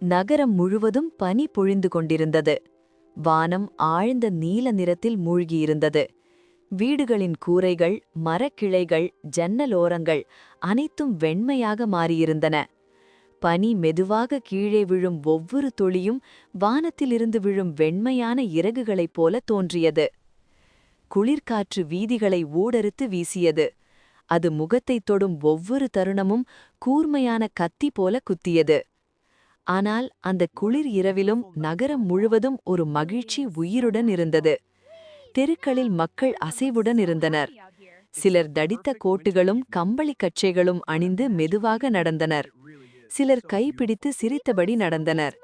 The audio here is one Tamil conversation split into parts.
நகரம் முழுவதும் பனி பொழிந்து கொண்டிருந்தது. வானம் ஆழ்ந்த நீல நிறத்தில் மூழ்கியிருந்தது. வீடுகளின் கூரைகள், மரக்கிளைகள், ஜன்னலோரங்கள் அனைத்தும் வெண்மையாக மாறியிருந்தன. பனி மெதுவாக கீழே விழும் ஒவ்வொரு துளியும் வானத்திலிருந்து விழும் வெண்மையான இறகுகளைப் போல தோன்றியது. குளிர்காற்று வீதிகளை ஊடறுத்து வீசியது. அது முகத்தைத் தொடும் ஒவ்வொரு தருணமும் கூர்மையான கத்தி போல குத்தியது. ஆனால் அந்த குளிர் இரவிலும் நகரம் முழுவதும் ஒரு மகிழ்ச்சி உயிருடன் இருந்தது. தெருக்களில் மக்கள் அசைவுடன் இருந்தனர். சிலர் தடித்த கோட்டுகளும் கம்பளி கச்சைகளும் அணிந்து மெதுவாக நடந்தனர். சிலர் கைப்பிடித்து சிரித்தபடி நடந்தனர்.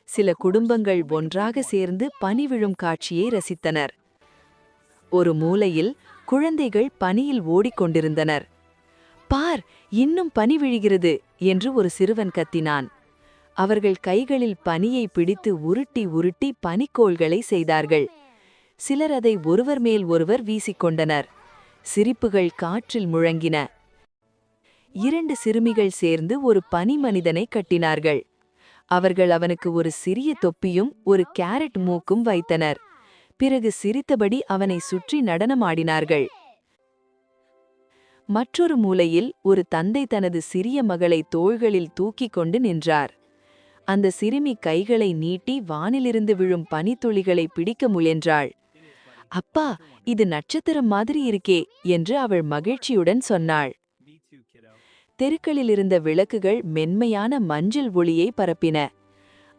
சில குடும்பங்கள் ஒன்றாக சேர்ந்து பனி விழும் காட்சியை ரசித்தனர். ஒரு மூலையில் குழந்தைகள் பனியில் ஓடிக்கொண்டிருந்தனர். "பார், இன்னும் பனி விழுகிறது" என்று ஒரு சிறுவன் கத்தினான். அவர்கள் கைகளில் பனியை பிடித்து உருட்டி உருட்டி பனிக்கோள்களை செய்தார்கள். சிலர் அதை ஒருவர் மேல் ஒருவர் வீசிக்கொண்டனர். சிரிப்புகள் காற்றில் முழங்கின. 2 சிறுமிகள் சேர்ந்து ஒரு பனி மனிதனை கட்டினார்கள். அவர்கள் அவனுக்கு ஒரு சிறிய தொப்பியும் ஒரு கேரட் மூக்கும் வைத்தனர். பிறகு சிரித்தபடி அவனை சுற்றி நடனமாடினார்கள். மற்றொரு மூலையில் ஒரு தந்தை தனது சிறிய மகளை தோள்களில் தூக்கிக் கொண்டு நின்றார். அந்த சிறுமி கைகளை நீட்டி வானிலிருந்து விழும் பனித்துளிகளை பிடிக்க முயன்றாள். "அப்பா, இது நட்சத்திரம் மாதிரி இருக்கே" என்று அவள் மகிழ்ச்சியுடன் சொன்னாள். தெருக்களிலிருந்த விளக்குகள் மென்மையான மஞ்சள் ஒளியை பரப்பின.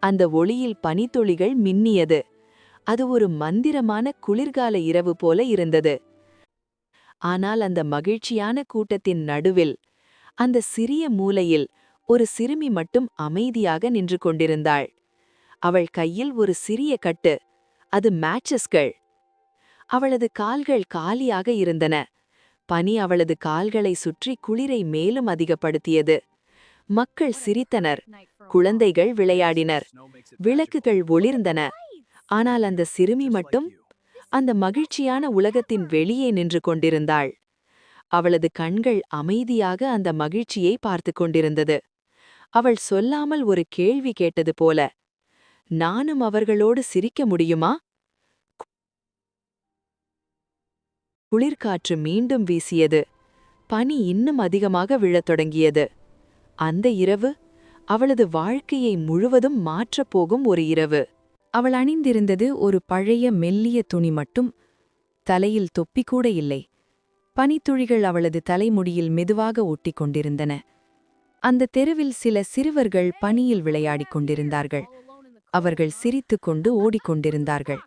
அந்த ஒளியில் பனித்துளிகள் மின்னியது. அது ஒரு மந்திரமான குளிர்கால இரவு போல இருந்தது. ஆனால் அந்த மகிழ்ச்சியான கூட்டத்தின் நடுவில், அந்த சிறிய மூலையில் ஒரு சிறுமி மட்டும் அமைதியாக நின்று கொண்டிருந்தாள். அவள் கையில் ஒரு சிறிய கட்டு. அது மேட்சஸ்கள். அவளது கால்கள் காலியாக இருந்தன. பனி அவளது கால்களை சுற்றி குளிரை மேலும் அதிகப்படுத்தியது. மக்கள் சிரித்தனர். குழந்தைகள் விளையாடினர். விளக்குகள் ஒளிர்ந்தன. ஆனால் அந்த சிறுமி மட்டும் அந்த மகிழ்ச்சியான உலகத்தின் வெளியே நின்று கொண்டிருந்தாள். அவளது கண்கள் அமைதியாக அந்த மகிழ்ச்சியை பார்த்து கொண்டிருந்தது. அவள் சொல்லாமல் ஒரு கேள்வி கேட்டது போல, "நானும் அவர்களோடு சிரிக்க முடியுமா?" குளிர்காற்று மீண்டும் வீசியது. பனி இன்னும் அதிகமாக விழத் தொடங்கியது. அந்த இரவு அவளது வாழ்க்கையை முழுவதும் மாற்றப்போகும் ஒரு இரவு. அவள் அணிந்திருந்தது ஒரு பழைய மெல்லிய துணி மட்டும். தலையில் தொப்பி கூட இல்லை. பனித்துளிகள் அவளது தலைமுடியில் மெதுவாக ஒட்டிக் கொண்டிருந்தன. அந்த தெருவில் சில சிறுவர்கள் பனியில் விளையாடிக் கொண்டிருந்தார்கள். அவர்கள் சிரித்துக்கொண்டு ஓடிக்கொண்டிருந்தார்கள்.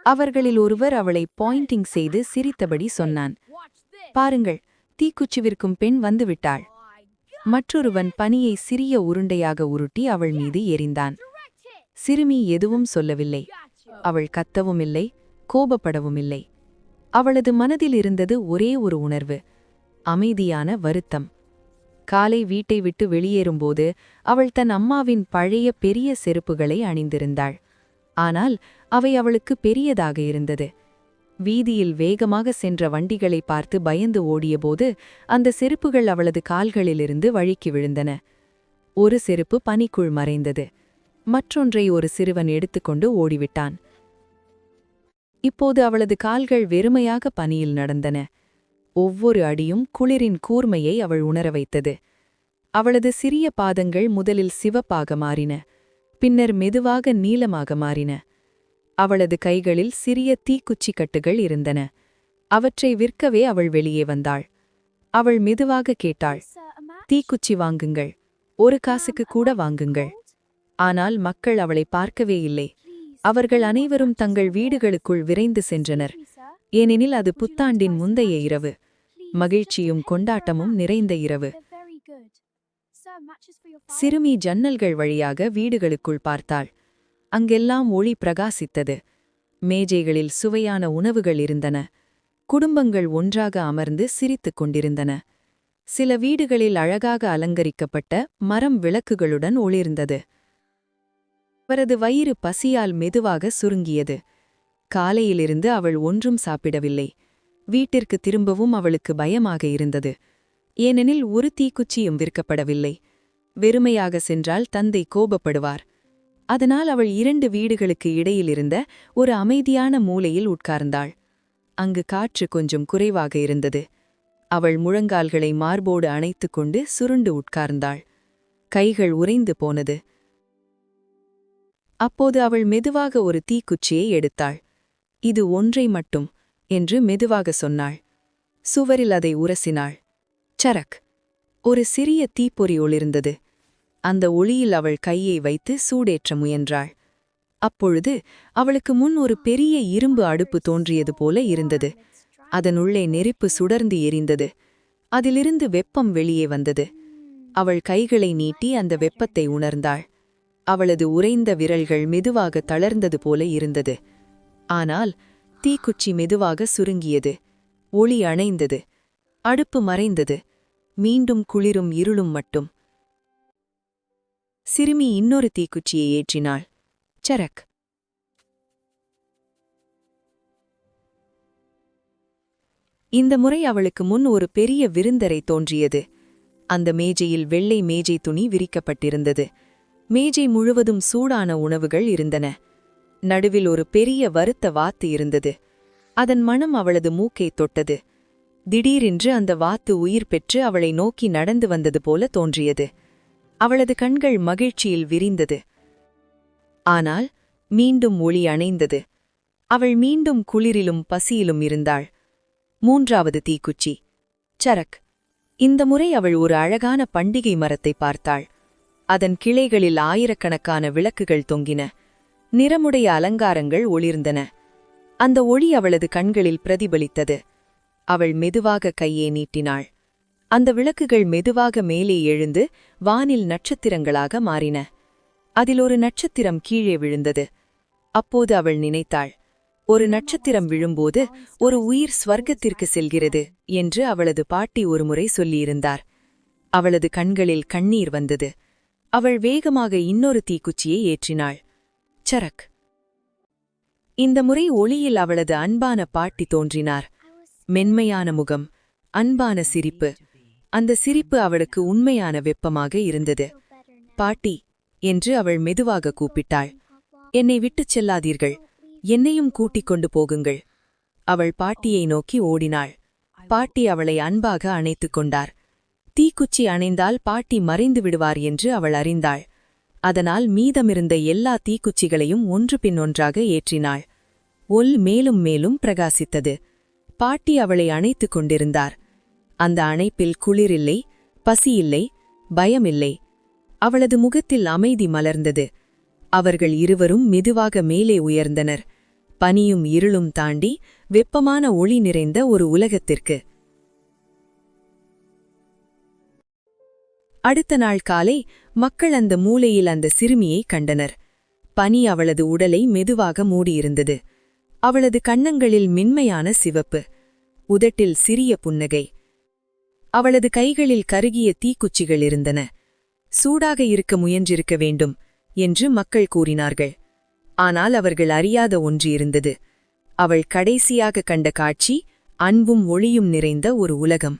அவர்களில் ஒருவர் அவளை பாயிண்டிங் செய்து சிரித்தபடி சொன்னான், "பாருங்கள், தீக்குச்சி விற்கும் பெண் வந்துவிட்டாள்." மற்றொருவன் பனியை சிறிய உருண்டையாக உருட்டி அவள் மீது எறிந்தான். சிறுமி எதுவும் சொல்லவில்லை. அவள் கத்தவும் இல்லை, கோபப்படவும் இல்லை. அவளது மனதில் இருந்தது ஒரே ஒரு உணர்வு, அமைதியான வருத்தம். காலை வீட்டை விட்டு வெளியேறும்போது அவள் தன் அம்மாவின் பழைய பெரிய செருப்புகளை அணிந்திருந்தாள். ஆனால் அவை அவளுக்கு பெரியதாக இருந்தது. வீதியில் வேகமாக சென்ற வண்டிகளை பார்த்து பயந்து ஓடியபோது அந்த செருப்புகள் அவளது கால்களிலிருந்து வழுக்கி விழுந்தன. ஒரு செருப்பு பனிக்குள் மறைந்தது. மற்றொன்றை ஒரு சிறுவன் எடுத்துக்கொண்டு ஓடிவிட்டான். இப்போது அவளது கால்கள் வெறுமையாக பனியில் நடந்தன. ஒவ்வொரு அடியும் குளிரின் கூர்மையை அவள் உணர வைத்தது. அவளது சிறிய பாதங்கள் முதலில் சிவப்பாக மாறின. பின்னர் மெதுவாக நீலமாக மாறின. அவளது கைகளில் சிறிய தீக்குச்சி கட்டுகள் இருந்தன. அவற்றை விற்கவே அவள் வெளியே வந்தாள். அவள் மெதுவாக கேட்டாள், "தீக்குச்சி வாங்குங்கள், 1 காசுக்கு கூட வாங்குங்கள்." ஆனால் மக்கள் அவளை பார்க்கவே இல்லை. அவர்கள் அனைவரும் தங்கள் வீடுகளுக்குள் விரைந்து சென்றனர். ஏனெனில் அது புத்தாண்டின் முந்தைய இரவு. மகிழ்ச்சியும் கொண்டாட்டமும் நிறைந்த இரவு. சிறுமி ஜன்னல்கள் வழியாக வீடுகளுக்குள் பார்த்தாள். அங்கெல்லாம் ஒளி பிரகாசித்தது. மேஜைகளில் சுவையான உணவுகள் இருந்தன. குடும்பங்கள் ஒன்றாக அமர்ந்து சிரித்துக் கொண்டிருந்தன. சில வீடுகளில் அழகாக அலங்கரிக்கப்பட்ட மரம் விளக்குகளுடன் ஒளிர்ந்தது. அவரது வயிறு பசியால் மெதுவாக சுருங்கியது. காலையிலிருந்து அவள் ஒன்றும் சாப்பிடவில்லை. வீட்டிற்கு திரும்பவும் அவளுக்கு பயமாக இருந்தது. ஏனெனில் ஒரு தீக்குச்சியும் விற்கப்படவில்லை. வெறுமையாக சென்றால் தந்தை கோபப்படுவார். அதனால் அவள் 2 வீடுகளுக்கு இடையிலிருந்த ஒரு அமைதியான மூலையில் உட்கார்ந்தாள். அங்கு காற்று கொஞ்சம் குறைவாக இருந்தது. அவள் முழங்கால்களை மார்போடு அணைத்துக் கொண்டு சுருண்டு உட்கார்ந்தாள். கைகள் உறைந்து போனது. அப்போது அவள் மெதுவாக ஒரு தீக்குச்சியை எடுத்தாள். இது ஒன்றை மட்டும் என்று மெதுவாக சொன்னாள். சுவரில் அதை உரசினாள். சரக்! ஒரு சிறிய தீப்பொறி ஒளிர்ந்தது. அந்த ஒளியில் அவள் கையை வைத்து சூடேற்ற முயன்றாள். அப்பொழுது அவளுக்கு முன் ஒரு பெரிய இரும்பு அடுப்பு தோன்றியது போல இருந்தது. அதனுள்ளே நெருப்பு சுடர்ந்து எரிந்தது. அதிலிருந்து வெப்பம் வெளியே வந்தது. அவள் கைகளை நீட்டி அந்த வெப்பத்தை உணர்ந்தாள். அவளது உறைந்த விரல்கள் மெதுவாக தளர்ந்தது போல இருந்தது. ஆனால் தீக்குச்சி மெதுவாக சுருங்கியது. ஒளி அணைந்தது. அடுப்பு மறைந்தது. மீண்டும் குளிரும் இருளும் மட்டும். சிறுமி இன்னொரு தீக்குச்சியை ஏற்றினாள். சரக்! இந்த முறை அவளுக்கு முன் ஒரு பெரிய விருந்தரை தோன்றியது. அந்த மேஜையில் வெள்ளை மேஜை துணி விரிக்கப்பட்டிருந்தது. மேஜை முழுவதும் சூடான உணவுகள் இருந்தன. நடுவில் ஒரு பெரிய வறுத்த வாத்து இருந்தது. அதன் மணம் அவளது மூக்கை தொட்டது. திடீரென்று அந்த வாத்து உயிர் பெற்று அவளை நோக்கி நடந்து வந்தது போல தோன்றியது. அவளது கண்கள் மகிழ்ச்சியில் விரிந்தது. ஆனால் மீண்டும் ஒளி அணைந்தது. அவள் மீண்டும் குளிரிலும் பசியிலும் இருந்தாள். 3வது தீக்குச்சி. சரக்! இந்த முறை அவள் ஒரு அழகான பண்டிகை மரத்தை பார்த்தாள். அதன் கிளைகளில் ஆயிரக்கணக்கான விளக்குகள் தொங்கின. நிறமுடைய அலங்காரங்கள் ஒளிர்ந்தன. அந்த ஒளி அவளது கண்களில் பிரதிபலித்தது. அவள் மெதுவாக கையை நீட்டினாள். அந்த விளக்குகள் மெதுவாக மேலே எழுந்து வானில் நட்சத்திரங்களாக மாறின. அதில் ஒரு நட்சத்திரம் கீழே விழுந்தது. அப்போது அவள் நினைத்தாள், ஒரு நட்சத்திரம் விழும்போது ஒரு உயிர் ஸ்வர்க்கத்திற்கு செல்கிறது என்று அவளது பாட்டி ஒருமுறை சொல்லியிருந்தார். அவளது கண்களில் கண்ணீர் வந்தது. அவள் வேகமாக இன்னொரு தீக்குச்சியை ஏற்றினாள். சரக்! இந்த முறை ஒளியில் அவளது அன்பான பாட்டி தோன்றினார். மென்மையான முகம், அன்பான சிரிப்பு. அந்த சிரிப்பு அவளுக்கு உண்மையான வெப்பமாக இருந்தது. பாட்டி என்று அவள் மெதுவாக கூப்பிட்டாள். என்னை விட்டுச் செல்லாதீர்கள், என்னையும் கூட்டிக் கொண்டு போகுங்கள். அவள் பாட்டியை நோக்கி ஓடினாள். பாட்டி அவளை அன்பாக அணைத்துக் கொண்டார். தீக்குச்சி அணைந்தால் பாட்டி மறைந்து விடுவார் என்று அவள் அறிந்தாள். அதனால் மீதமிருந்த எல்லா தீக்குச்சிகளையும் ஒன்று பின் ஒன்றாக ஏற்றினாள். ஒல் மேலும் மேலும் பிரகாசித்தது. பாட்டி அவளை அணைத்துக் கொண்டிருந்தார். அந்த அணைப்பில் குளிரில்லை, பசியில்லை, பயமில்லை. அவளது முகத்தில் அமைதி மலர்ந்தது. அவர்கள் இருவரும் மெதுவாக மேலே உயர்ந்தனர். பனியும் இருளும் தாண்டி வெப்பமான ஒளி நிறைந்த ஒரு உலகத்திற்கு. அடுத்த நாள் காலை மக்கள் அந்த மூலையில் அந்த சிறுமியை கண்டனர். பனி அவளது உடலை மெதுவாக மூடியிருந்தது. அவளது கன்னங்களில் மென்மையான சிவப்பு, உதட்டில் சிறிய புன்னகை. அவளது கைகளில் கருகிய தீக்குச்சிகள் இருந்தன. சூடாக இருக்க முயன்றிருக்க வேண்டும் என்று மக்கள் கூறினார்கள். ஆனால் அவர்கள் அறியாத ஒன்று இருந்தது. அவள் கடைசியாக கண்ட காட்சி அன்பும் ஒளியும் நிறைந்த ஒரு உலகம்.